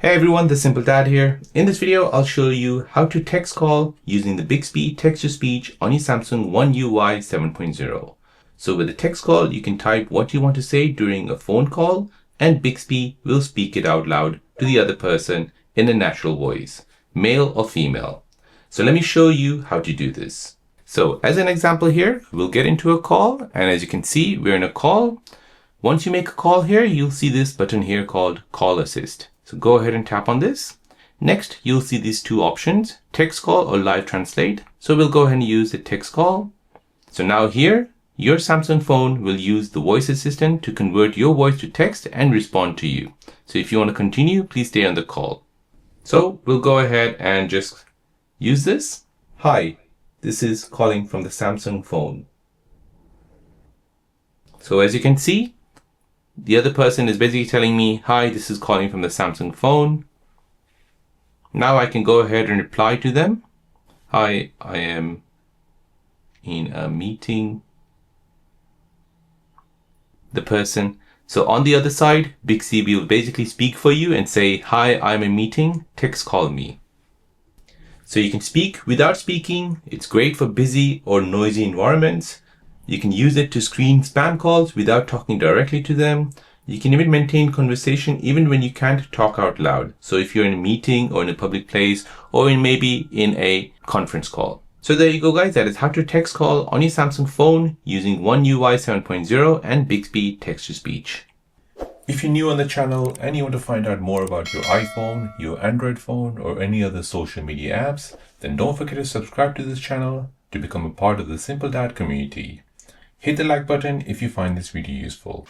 Hey everyone, the Simple Dad here. In this video, I'll show you how to text call using the Bixby text-to-speech on your Samsung One UI 7.0. So with the text call, you can type what you want to say during a phone call, and Bixby will speak it out loud to the other person in a natural voice, male or female. So let me show you how to do this. So as an example here, we'll get into a call, and as you can see, we're in a call. Once you make a call here, you'll see this button here called Call Assist. So go ahead and tap on this. Next, you'll see these two options, text call or live translate. So we'll go ahead and use the text call. So now here, your Samsung phone will use the voice assistant to convert your voice to text and respond to you. So if you want to continue, please stay on the call. So we'll go ahead and just use this. Hi, this is calling from the Samsung phone. So as you can see, the other person is basically telling me, hi, this is calling from the Samsung phone. Now I can go ahead and reply to them. Hi, I am in a meeting. The person. So on the other side, Bixby will basically speak for you and say, hi, I'm in a meeting, text call me. So you can speak without speaking. It's great for busy or noisy environments. You can use it to screen spam calls without talking directly to them. You can even maintain conversation even when you can't talk out loud. So if you're in a meeting or in a public place or maybe in a conference call. So there you go guys, that is how to text call on your Samsung phone using One UI 7.0 and Bixby text-to-speech. If you're new on the channel and you want to find out more about your iPhone, your Android phone, or any other social media apps, then don't forget to subscribe to this channel to become a part of the Simple Dad community. Hit the like button if you find this video useful.